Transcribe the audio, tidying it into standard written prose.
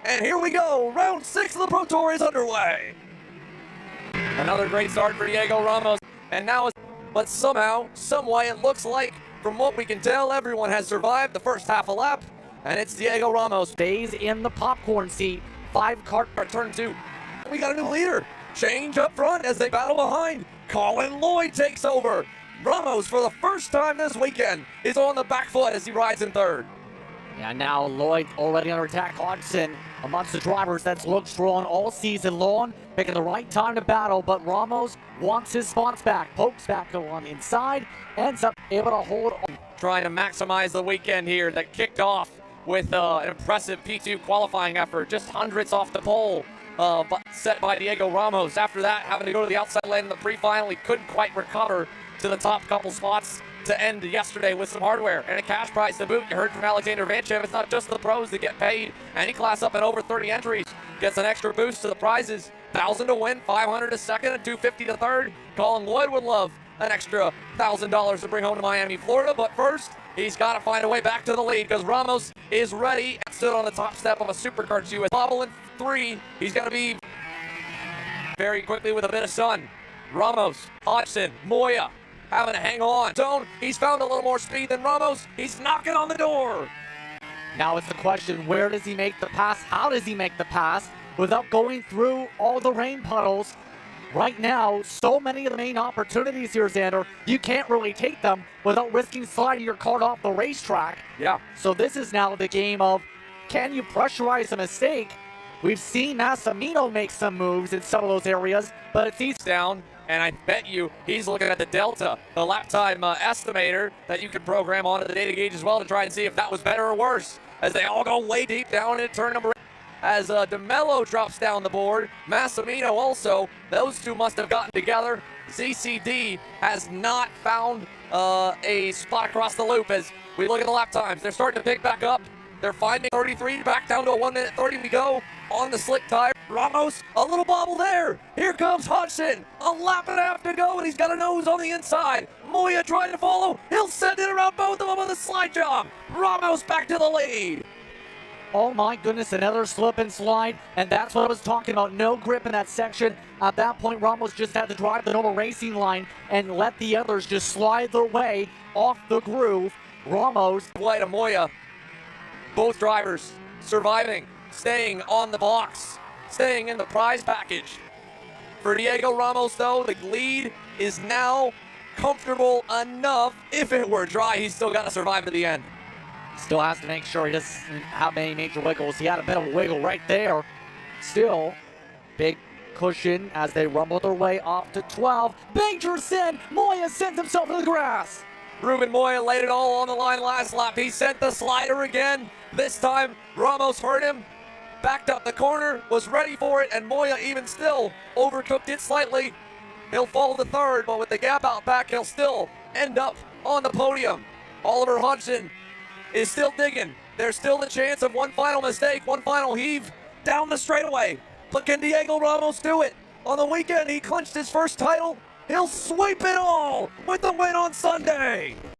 And here we go. Round 6 of the Pro Tour is underway. Another great start for Diego Ramos. And now, but somehow, someway, it looks like, from what we can tell, everyone has survived the first half a lap. And it's Diego Ramos. Stays in the popcorn seat. 5-car Turn 2. We got a new leader. Change up front as they battle behind. Colin Lloyd takes over. Ramos, for the first time this weekend, is on the back foot as he rides in third. Yeah, now Lloyd already under attack. Hodgson amongst the drivers that's looked strong all season long, picking the right time to battle, but Ramos wants his spots back, pokes back on inside, ends up able to hold on. Trying to maximize the weekend here that kicked off with an impressive P2 qualifying effort, just hundredths off the pole, set by Diego Ramos. After that, having to go to the outside lane in the pre-final, he couldn't quite recover to the top couple spots to end yesterday with some hardware and a cash prize to boot. You heard from Alexander Vanchev, it's not just the pros that get paid. Any class up and over 30 entries gets an extra boost to the prizes. 1,000 to win, 500 to second, and 250 to third. Colin Lloyd would love an extra $1,000 to bring home to Miami, Florida, but first, he's got to find a way back to the lead because Ramos is ready and stood on the top step of a Supercar 2. Bobble in 3, he's going to be very quickly with a bit of sun. Ramos, Hodgson, Moya, having to hang on. Zone, he's found a little more speed than Ramos. He's knocking on the door. Now it's the question, where does he make the pass? How does he make the pass without going through all the rain puddles? Right now, so many of the main opportunities here, Xander, you can't really take them without risking sliding your cart off the racetrack. Yeah. So this is now the game of, can you pressurize a mistake? We've seen Massimino make some moves in some of those areas, but it's easy. Down, and I bet you he's looking at the delta, the lap time estimator that you can program onto the data gauge as well to try and see if that was better or worse, as they all go way deep down into turn number 8. As DeMello drops down the board, Massimino also, those two must have gotten together. CCD has not found a spot across the loop as we look at the lap times. They're starting to pick back up. They're finding 33, back down to a 1:30 we go on the slick tire. Ramos, a little bobble there. Here comes Hodgson, a lap and a half to go, and he's got a nose on the inside. Moya trying to follow. He'll send it around both of them with a slide job. Ramos back to the lead. Oh my goodness, another slip and slide, and that's what I was talking about. No grip in that section. At that point, Ramos just had to drive the normal racing line and let the others just slide their way off the groove. Ramos. White and Moya, both drivers surviving, staying on the box, staying in the prize package. For Diego Ramos, though, the lead is now comfortable enough. If it were dry, he's still got to survive to the end. Still has to make sure he doesn't have any major wiggles. He had a bit of a wiggle right there. Still, big cushion as they rumble their way off to 12. Major sin! Moya sends himself to the grass. Ruben Moya laid it all on the line last lap. He sent the slider again. This time, Ramos heard him, backed up the corner, was ready for it, and Moya even still overcooked it slightly. He'll fall to third, but with the gap out back, he'll still end up on the podium. Oliver Hodgson is still digging. There's still the chance of one final mistake, one final heave down the straightaway. But can Diego Ramos do it? On the weekend, he clinched his first title. He'll sweep it all with the win on Sunday.